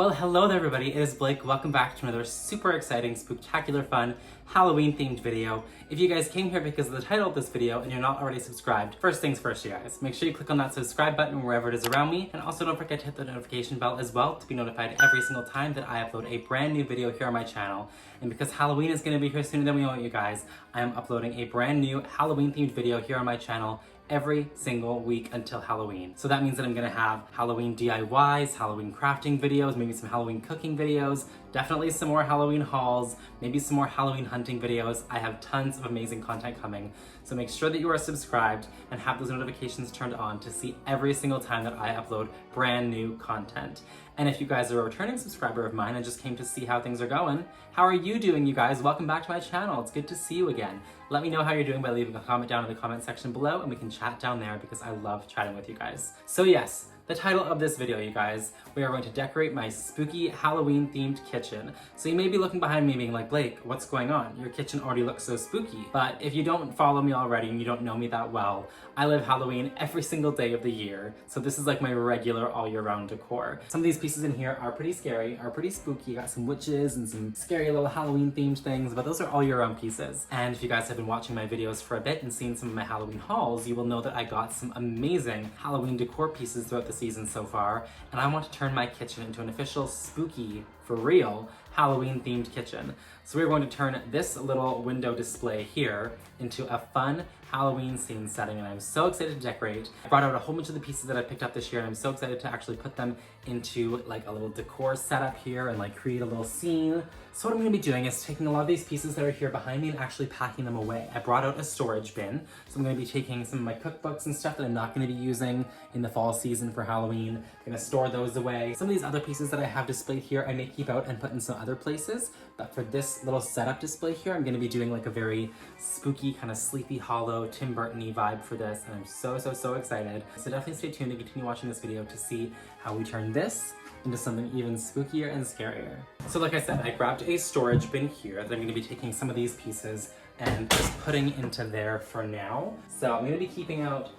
Well, hello there everybody, it is Blake. Welcome back to another super exciting, spooktacular fun, Halloween themed video. If you guys came here because of the title of this video and you're not already subscribed, first things first, you guys. Make sure you click on that subscribe button wherever it is around me, and also don't forget to hit the notification bell as well to be notified every single time that I upload a brand new video here on my channel. And because Halloween is going to be here sooner than we know it, you guys, I am uploading a brand new Halloween themed video here on my channel every single week until Halloween. So that means that I'm gonna have Halloween DIYs, Halloween crafting videos, maybe some Halloween cooking videos, definitely some more Halloween hauls, maybe some more Halloween hunting videos. I have tons of amazing content coming. So make sure that you are subscribed and have those notifications turned on to see every single time that I upload brand new content. And if you guys are a returning subscriber of mine and just came to see how things are going, how are you doing, you guys? Welcome back to my channel. It's good to see you again. Let me know how you're doing by leaving a comment down in the comment section below, and we can chat down there because I love chatting with you guys. So yes, the title of this video, you guys, we are going to decorate my spooky Halloween themed kitchen. So you may be looking behind me being like, Blake, what's going on? Your kitchen already looks so spooky. But if you don't follow me already and you don't know me that well, I live Halloween every single day of the year. So this is like my regular all year round decor. Some of these pieces in here are pretty scary, are pretty spooky. You got some witches and some scary little Halloween themed things, but those are all year round pieces. And if you guys have been watching my videos for a bit and seen some of my Halloween hauls, you will know that I got some amazing Halloween decor pieces throughout the season so far. And I want to turn my kitchen into an official spooky, for real, Halloween themed kitchen. So we're going to turn this little window display here into a fun Halloween scene setting, and I'm so excited to decorate. I brought out a whole bunch of the pieces that I picked up this year, and I'm so excited to actually put them into like a little decor setup here and like create a little scene. So what I'm gonna be doing is taking a lot of these pieces that are here behind me and actually packing them away. I brought out a storage bin, so I'm gonna be taking some of my cookbooks and stuff that I'm not gonna be using in the fall season for Halloween. I'm gonna store those away. Some of these other pieces that I have displayed here, I may keep out and put in some other places, but for this little setup display here, I'm gonna be doing like a very spooky, kind of Sleepy Hollow, Tim Burton-y vibe for this, and I'm so excited. So definitely stay tuned and continue watching this video to see how we turn this into something even spookier and scarier. So like I said, I grabbed a storage bin here that I'm gonna be taking some of these pieces and just putting into there for now. So I'm gonna be keeping out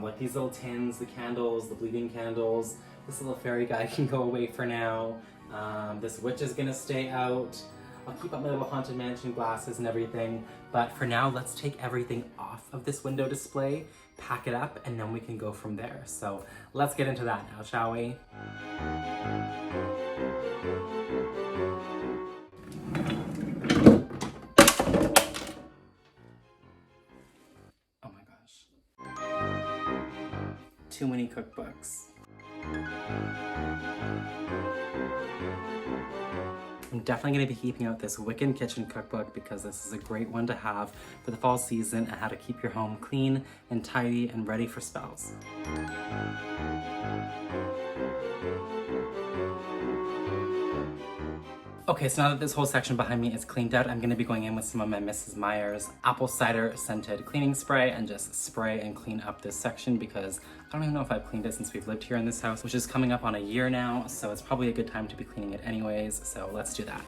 like these little tins, the candles, the bleeding candles. This little fairy guy can go away for now. This witch is gonna stay out. I'll keep up my little Haunted Mansion glasses and everything, but for now, let's take everything off of this window display, pack it up, and then we can go from there. So let's get into that now, shall we? Oh my gosh. Too many cookbooks. I'm definitely going to be keeping out this Wiccan Kitchen cookbook because this is a great one to have for the fall season and how to keep your home clean and tidy and ready for spells. Okay, so now that this whole section behind me is cleaned out, I'm going to be going in with some of my Mrs. Meyer's apple cider scented cleaning spray and just spray and clean up this section because I don't even know if I've cleaned it since we've lived here in this house, which is coming up on a year now, so it's probably a good time to be cleaning it anyways, so let's do that.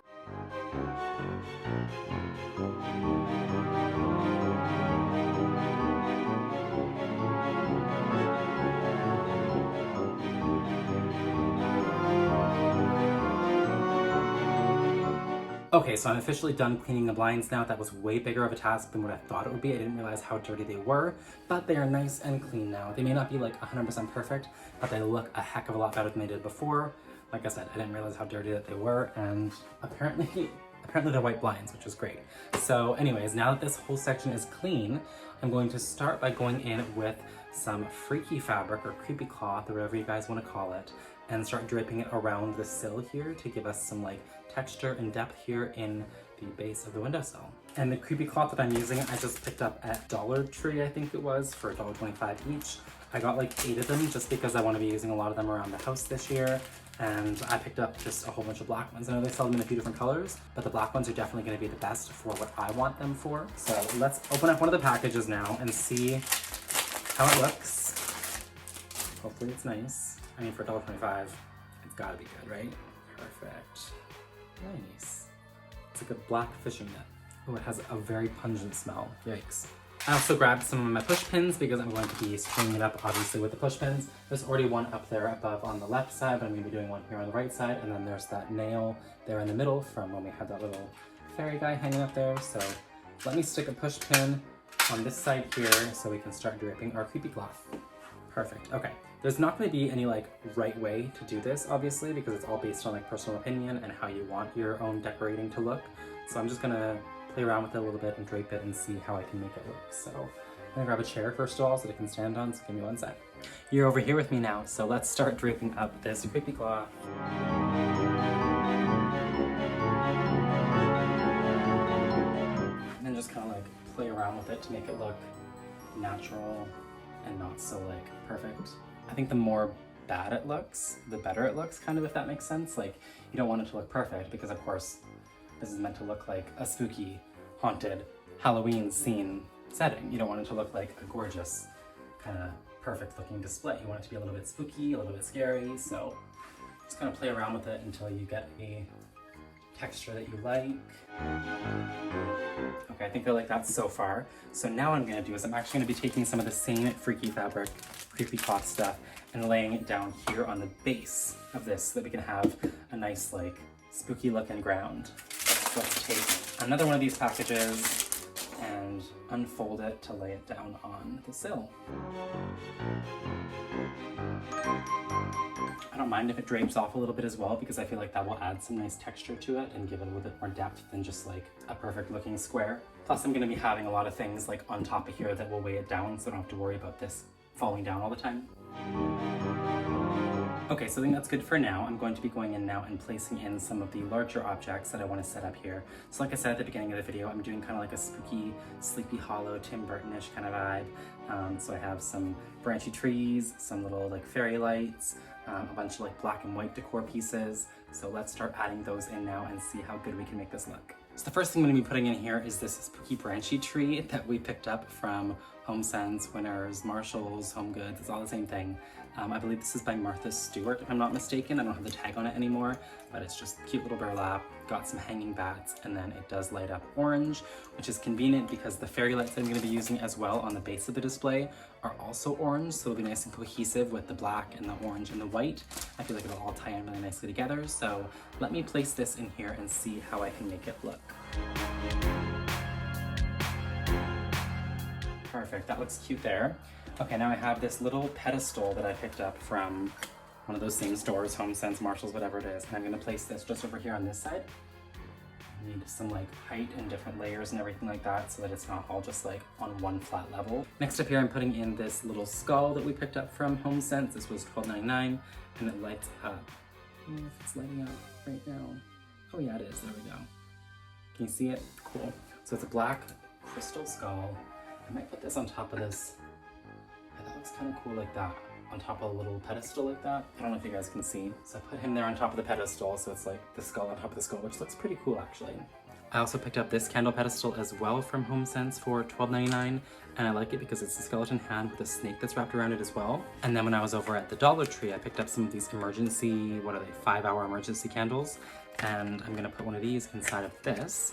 Okay, so I'm officially done cleaning the blinds now. That was way bigger of a task than what I thought it would be. I didn't realize how dirty they were, but they are nice and clean now. They may not be like 100% perfect, but they look a heck of a lot better than they did before. Like I said, I didn't realize how dirty that they were, and apparently they're white blinds, which is great. So anyways, now that this whole section is clean, I'm going to start by going in with some freaky fabric or creepy cloth or whatever you guys want to call it, and start draping it around the sill here to give us some like texture and depth here in the base of the windowsill. And the creepy cloth that I'm using, I just picked up at Dollar Tree, I think it was, for $1.25 each. I got like 8 of them just because I want to be using a lot of them around the house this year. And I picked up just a whole bunch of black ones. I know they sell them in a few different colors, but the black ones are definitely going to be the best for what I want them for. So let's open up one of the packages now and see how it looks. Hopefully it's nice. I mean, for $1.25, it's gotta be good, right? Perfect. Nice. It's like a black fishing net. Oh, it has a very pungent smell. Yikes. I also grabbed some of my push pins because I'm going to be stringing it up obviously with the push pins. There's already one up there above on the left side, but I'm going to be doing one here on the right side, and then there's that nail there in the middle from when we had that little fairy guy hanging up there. So let me stick a push pin on this side here so we can start draping our creepy cloth. Perfect. Okay. There's not going to be any like right way to do this, obviously, because it's all based on like personal opinion and how you want your own decorating to look. So I'm just going to play around with it a little bit and drape it and see how I can make it work. So I'm gonna grab a chair first of all so that I can stand on, so give me one sec. You're over here with me now, so let's start draping up this creepy cloth. And then just kind of like play around with it to make it look natural and not so like perfect. I think the more bad it looks, the better it looks, kind of, if that makes sense. Like, you don't want it to look perfect because of course this is meant to look like a spooky, haunted Halloween scene setting. You don't want it to look like a gorgeous, kind of perfect looking display. You want it to be a little bit spooky, a little bit scary, so just kind of play around with it until you get a texture that you like. Okay, I think I like that so far. So now what I'm gonna do is I'm actually gonna be taking some of the same freaky fabric, creepy cloth stuff, and laying it down here on the base of this so that we can have a nice like spooky looking ground. So let's take another one of these packages and unfold it to lay it down on the sill. I don't mind if it drapes off a little bit as well, because I feel like that will add some nice texture to it and give it a little bit more depth than just like a perfect looking square. Plus I'm going to be having a lot of things like on top of here that will weigh it down, so I don't have to worry about this falling down all the time. Okay, so I think that's good for now. I'm going to be going in now and placing in some of the larger objects that I want to set up here. So like I said at the beginning of the video, I'm doing kind of like a spooky, Sleepy Hollow, Tim Burton-ish kind of vibe. So I have some branchy trees, some little like fairy lights, a bunch of like black and white decor pieces. So let's start adding those in now and see how good we can make this look. So the first thing I'm going to be putting in here is this spooky branchy tree that we picked up from HomeSense, Winners, Marshalls, Home Goods. It's all the same thing. I believe this is by Martha Stewart, if I'm not mistaken. I don't have the tag on it anymore, but it's just cute little burlap, got some hanging bats, and then it does light up orange, which is convenient because the fairy lights that I'm going to be using as well on the base of the display are also orange, so it'll be nice and cohesive with the black and the orange and the white. I feel like it'll all tie in really nicely together, so let me place this in here and see how I can make it look. Perfect, that looks cute there. Okay, now I have this little pedestal that I picked up from one of those same stores, HomeSense, Marshalls, whatever it is, and I'm gonna place this just over here on this side. I need some like height and different layers and everything like that so that it's not all just like on one flat level. Next up here, I'm putting in this little skull that we picked up from HomeSense. This was $12.99 and it lights up. I don't know if it's lighting up right now. Oh yeah, it is, there we go. Can you see it? Cool. So it's a black crystal skull. I might put this on top of this. Yeah, that looks kind of cool like that. On top of a little pedestal like that. I don't know if you guys can see. So I put him there on top of the pedestal, so it's like the skull on top of the skull, which looks pretty cool actually. I also picked up this candle pedestal as well from HomeSense for $12.99, and I like it because it's a skeleton hand with a snake that's wrapped around it as well. And then when I was over at the Dollar Tree, I picked up some of these emergency, 5-hour emergency candles, and I'm gonna put one of these inside of this.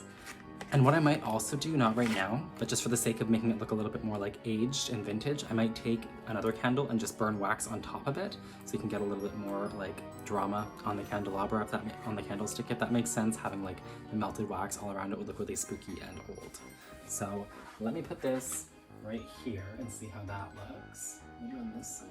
And what I might also do, not right now, but just for the sake of making it look a little bit more like aged and vintage, I might take another candle and just burn wax on top of it, so you can get a little bit more like drama on the candelabra, on the candlestick, if that makes sense. Having like the melted wax all around it would look really spooky and old. So let me put this right here and see how that looks. Maybe on this side.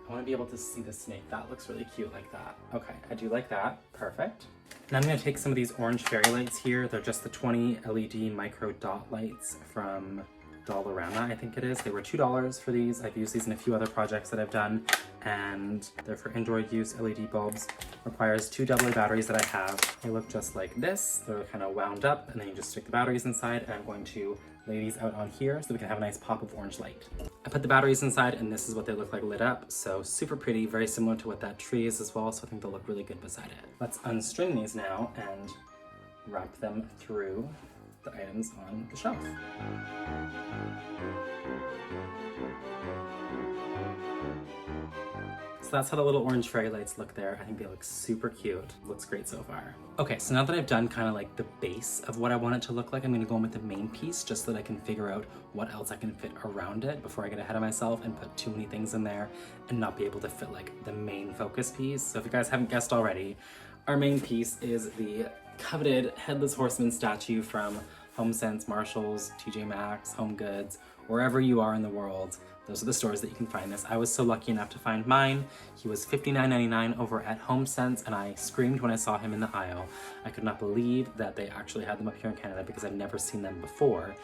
I want to be able to see the snake. That looks really cute like that. Okay, I do like that. Perfect. Now I'm going to take some of these orange fairy lights here. They're just the 20 LED micro dot lights from Dollarama, I think it is. They were $2 for these. I've used these in a few other projects that I've done, and they're for indoor use LED bulbs. Requires 2 AA batteries that I have. They look just like this. They're kind of wound up, and then you just stick the batteries inside, and I'm going to lay these out on here so we can have a nice pop of orange light. I put the batteries inside, and this is what they look like lit up. So super pretty, very similar to what that tree is as well, so I think they'll look really good beside it. Let's unstring these now and wrap them through the items on the shelf. So that's how the little orange fairy lights look there. I think they look super cute. Looks great so far. Okay, so now that I've done kind of like the base of what I want it to look like, I'm gonna go in with the main piece just so that I can figure out what else I can fit around it before I get ahead of myself and put too many things in there and not be able to fit like the main focus piece. So if you guys haven't guessed already, our main piece is the coveted Headless Horseman statue from HomeSense, Marshalls, TJ Maxx, Home Goods, wherever you are in the world. Those are the stores that you can find this. I was so lucky enough to find mine. He was $59.99 over at HomeSense, and I screamed when I saw him in the aisle. I could not believe that they actually had them up here in Canada because I've never seen them before.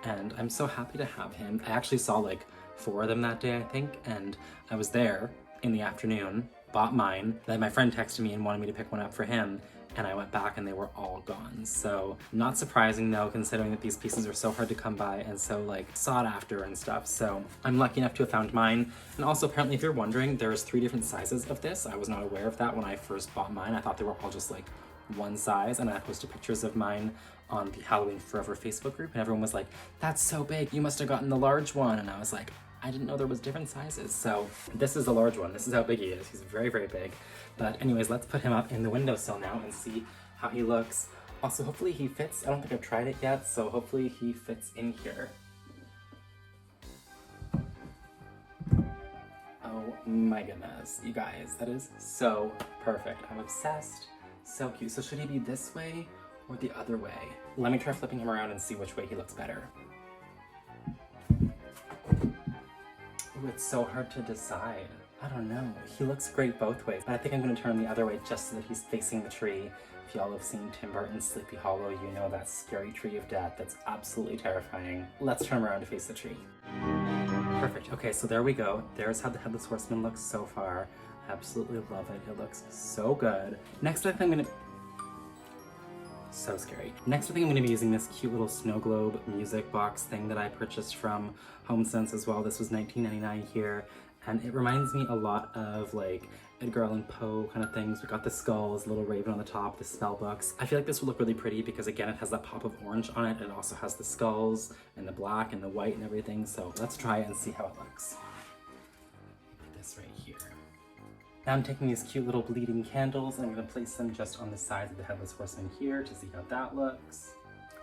And I'm so happy to have him. I actually saw like 4 of them that day, I think, and I was there in the afternoon, bought mine. Then my friend texted me and wanted me to pick one up for him, and I went back and they were all gone. So not surprising though, considering that these pieces are so hard to come by and so like sought after and stuff. So I'm lucky enough to have found mine. And also apparently, if you're wondering, there's 3 different sizes of this. I was not aware of that when I first bought mine. I thought they were all just like one size, and I posted pictures of mine on the Halloween Forever Facebook group, and everyone was like, that's so big, you must have gotten the large one. And I was like, I didn't know there was different sizes. So this is a large one. This is how big he is. He's very, very big. But anyways, let's put him up in the windowsill now and see how he looks. Also, hopefully he fits. I don't think I've tried it yet, so hopefully he fits in here. Oh my goodness, you guys, that is so perfect. I'm obsessed. So cute. So should he be this way or the other way? Let me try flipping him around and see which way he looks better. Ooh, it's so hard to decide. I don't know. He looks great both ways, but I think I'm going to turn him the other way just so that he's facing the tree. If y'all have seen Tim Burton's Sleepy Hollow, you know that scary tree of death that's absolutely terrifying. Let's turn him around to face the tree. Perfect. Okay, so there we go. There's how the Headless Horseman looks so far. Absolutely love it. It looks so good. Next, I think I'm going to... So scary. Next, I think I'm going to be using this cute little snow globe music box thing that I purchased from HomeSense as well. This was $19.99 here, and it reminds me a lot of like Edgar Allan Poe kind of things. We got the skulls, little raven on the top, the spell books. I feel like this will look really pretty because again, it has that pop of orange on it, and it also has the skulls and the black and the white and everything. So let's try it and see how it looks. Put this right here. Now I'm taking these cute little bleeding candles and I'm going to place them just on the sides of the Headless Horseman here to see how that looks.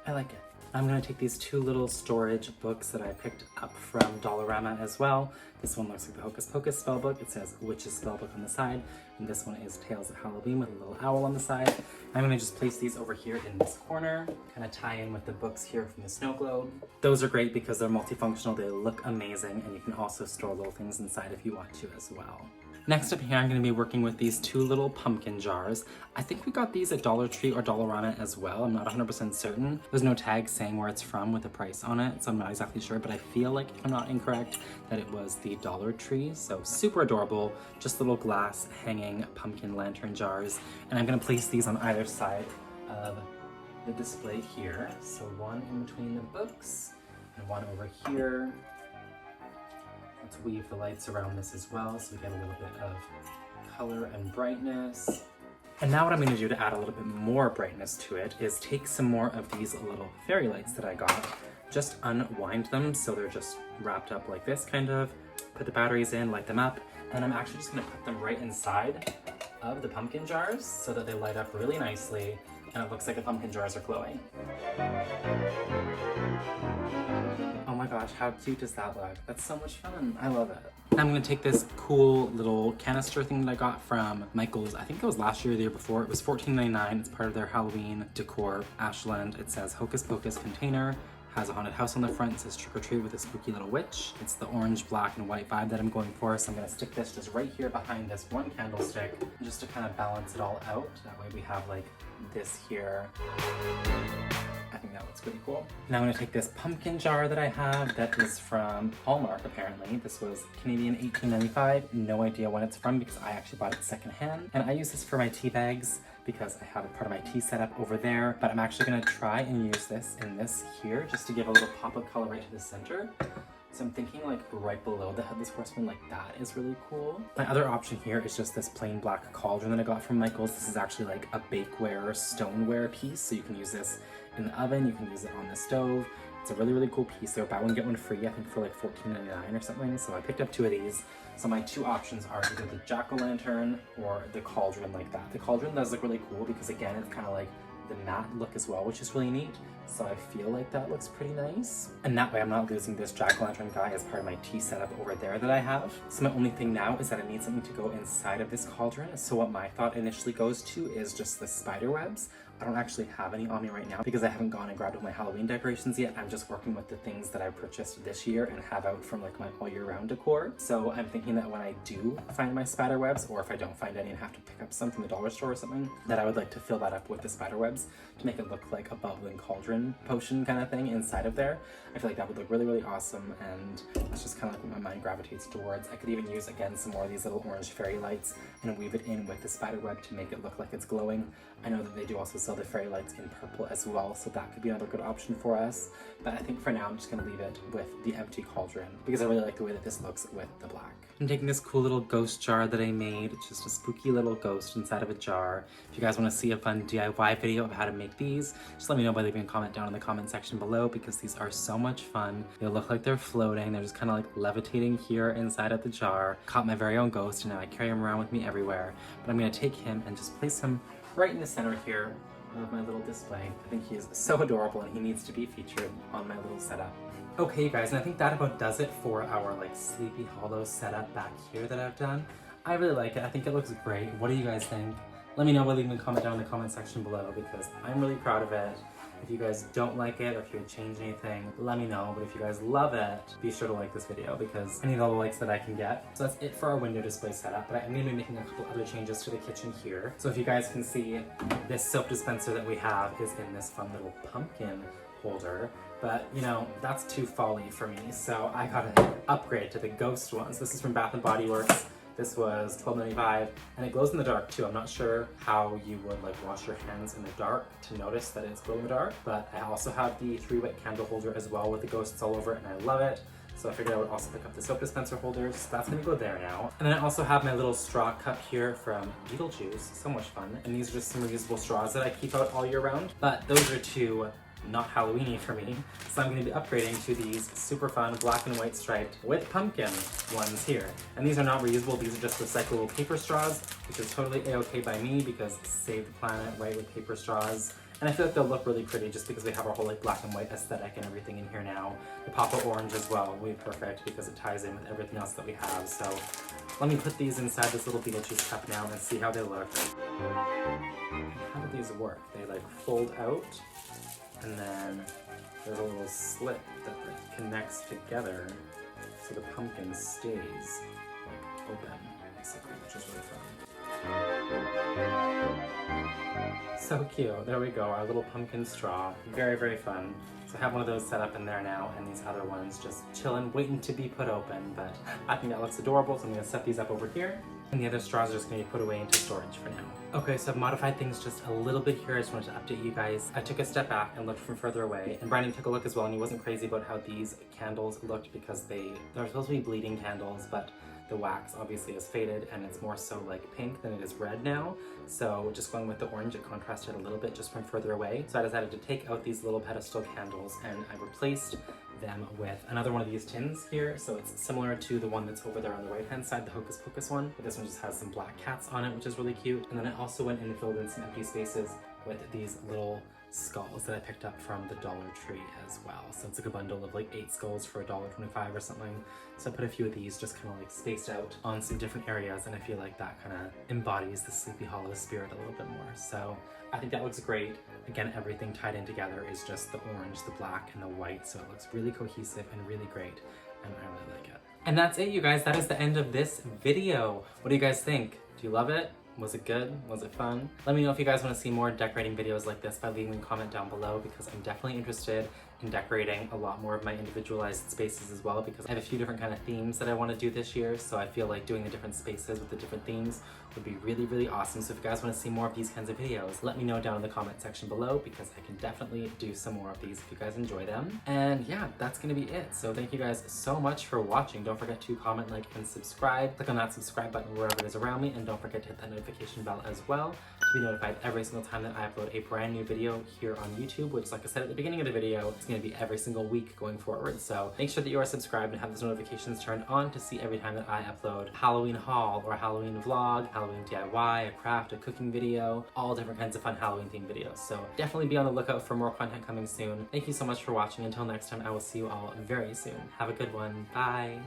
I like it. I'm going to take these 2 little storage books that I picked up from Dollarama as well. This one looks like the Hocus Pocus spell book. It says Witch's Spellbook on the side, and this one is Tales of Halloween with a little owl on the side. I'm going to just place these over here in this corner, kind of tie in with the books here from the snow globe. Those are great because they're multifunctional, they look amazing, and you can also store little things inside if you want to as well. Next up here, I'm going to be working with these 2 little pumpkin jars. I think we got these at Dollar Tree or Dollarama as well. I'm not 100% certain. There's no tag saying where it's from with a price on it, so I'm not exactly sure, but I feel like, if I'm not incorrect, that it was the Dollar Tree. So super adorable, just little glass hanging pumpkin lantern jars. And I'm going to place these on either side of the display here. So one in between the books and one over here. Let's weave the lights around this as well so we get a little bit of color and brightness. And now what I'm going to do to add a little bit more brightness to it is take some more of these little fairy lights that I got, just unwind them so they're just wrapped up like this kind of, put the batteries in, light them up, and I'm actually just going to put them right inside of the pumpkin jars so that they light up really nicely and it looks like the pumpkin jars are glowing. Oh my gosh, how cute does that look? That's so much fun. I love it. I'm going to take this cool little canister thing that I got from Michael's. I think it was last year or the year before. It was $14.99. It's part of their Halloween decor, Ashland. It says Hocus Pocus container. Has a haunted house on the front. It says trick or treat with a spooky little witch. It's the orange, black, and white vibe that I'm going for. So I'm going to stick this just right here behind this one candlestick just to kind of balance it all out. That way we have like this here. I think that looks pretty cool. Now I'm going to take this pumpkin jar that I have that is from Hallmark apparently. This was Canadian $18.95. No idea when it's from because I actually bought it secondhand. And I use this for my tea bags because I have a part of my tea set up over there. But I'm actually going to try and use this in this here just to give a little pop of color right to the center. So I'm thinking like right below the Headless Horseman, like that is really cool. My other option here is just this plain black cauldron that I got from Michael's. This is actually like a bakeware, stoneware piece. So you can use this in the oven, you can use it on the stove. It's a really, really cool piece. So buy one, get one free, I think for like $14.99 or something. So I picked up 2 of these. So my 2 options are either the jack-o'-lantern or the cauldron like that. The cauldron does look really cool because again, it's kind of like the matte look as well, which is really neat. So I feel like that looks pretty nice. And that way I'm not losing this jack-o'-lantern guy as part of my tea setup over there that I have. So my only thing now is that I need something to go inside of this cauldron. So what my thought initially goes to is just the spider webs. I don't actually have any on me right now because I haven't gone and grabbed all my Halloween decorations yet. I'm just working with the things that I purchased this year and have out from like my all year round decor. So I'm thinking that when I do find my spider webs, or if I don't find any and have to pick up some from the dollar store or something, that I would like to fill that up with the spider webs to make it look like a bubbling cauldron potion kind of thing inside of there. I feel like that would look really, really awesome, and that's just kind of like what my mind gravitates towards. I could even use, again, some more of these little orange fairy lights and weave it in with the spider web to make it look like it's glowing. I know that they do also sell the fairy lights in purple as well, so that could be another good option for us. But I think for now, I'm just gonna leave it with the empty cauldron because I really like the way that this looks with the black. I'm taking this cool little ghost jar that I made. It's just a spooky little ghost inside of a jar. If you guys wanna see a fun DIY video of how to make these, just let me know by leaving a comment down in the comment section below because these are so much fun. They look like they're floating. They're just kind of like levitating here inside of the jar. Caught my very own ghost and now I carry him around with me everywhere. But I'm gonna take him and just place him right in the center here of my little display. I think he is so adorable and he needs to be featured on my little setup. Okay, you guys, and I think that about does it for our like Sleepy Hollow setup back here that I've done. I really like it. I think it looks great. What do you guys think? Let me know by leaving a comment down in the comment section below because I'm really proud of it. If you guys don't like it or if you would change anything, let me know. But if you guys love it, be sure to like this video because I need all the likes that I can get. So that's it for our window display setup, but I'm going to be making a couple other changes to the kitchen here. So if you guys can see, this soap dispenser that we have is in this fun little pumpkin holder. But, you know, that's too folly for me, so I gotta upgrade to the ghost ones. This is from Bath & Body Works. This was $12.95, and it glows in the dark too. I'm not sure how you would like wash your hands in the dark to notice that it's glow in the dark, but I also have the 3-wick candle holder as well with the ghosts all over it, and I love it. So I figured I would also pick up the soap dispenser holders, so that's gonna go there now. And then I also have my little straw cup here from Beetlejuice, so much fun. And these are just some reusable straws that I keep out all year round, but those are 2 not Halloweeny for me, so I'm going to be upgrading to these super fun black and white striped with pumpkin ones here. And these are not reusable, these are just recyclable paper straws, which is totally a-okay by me because save the planet, right, with paper straws. And I feel like they'll look really pretty just because we have our whole like black and white aesthetic and everything in here now. The pop-up orange as well will be perfect because it ties in with everything else that we have. So let me put these inside this little Beetlejuice cup now and see how they look. How do these work? They like fold out. And then there's a little slit that connects together so the pumpkin stays like open, basically, which is really fun. So cute. There we go, our little pumpkin straw. Very, very fun. So I have one of those set up in there now, and these other ones just chilling, waiting to be put open. But I think that looks adorable, so I'm going to set these up over here. And the other straws are just going to be put away into storage for now. Okay, so I've modified things just a little bit here. I just wanted to update you guys. I took a step back and looked from further away, and Brandon took a look as well, and he wasn't crazy about how these candles looked because they're supposed to be bleeding candles, but the wax obviously is faded and it's more so like pink than it is red now. So just going with the orange, it contrasted a little bit just from further away. So I decided to take out these little pedestal candles and I replaced them with another one of these tins here. So it's similar to the one that's over there on the right hand side, the Hocus Pocus one, but this one just has some black cats on it, which is really cute. And then I also went in and filled in some empty spaces with these little skulls that I picked up from the Dollar Tree as well. So it's like a bundle of like 8 skulls for $1.25 or something. So I put a few of these just kind of like spaced out on some different areas, and I feel like that kind of embodies the Sleepy Hollow spirit a little bit more. So I think that looks great. Again, everything tied in together is just the orange, the black, and the white, so it looks really cohesive and really great, and I really like it. And that's it, you guys. That is the end of this video. What do you guys think? Do you love it? Was it good? Was it fun? Let me know if you guys want to see more decorating videos like this by leaving a comment down below, because I'm definitely interested in decorating a lot more of my individualized spaces as well, because I have a few different kind of themes that I want to do this year. So I feel like doing the different spaces with the different themes would be really, really awesome. So if you guys want to see more of these kinds of videos, let me know down in the comment section below, because I can definitely do some more of these if you guys enjoy them. And yeah, that's gonna be it. So thank you guys so much for watching. Don't forget to comment, like, and subscribe. Click on that subscribe button wherever it is around me, and don't forget to hit that notification bell as well to be notified every single time that I upload a brand new video here on YouTube, which, like I said at the beginning of the video, it's going to be every single week going forward. So make sure that you are subscribed and have those notifications turned on to see every time that I upload a Halloween haul or a Halloween vlog, Halloween DIY, a craft, a cooking video, all different kinds of fun Halloween themed videos. So definitely be on the lookout for more content coming soon. Thank you so much for watching. Until next time, I will see you all very soon. Have a good one. Bye.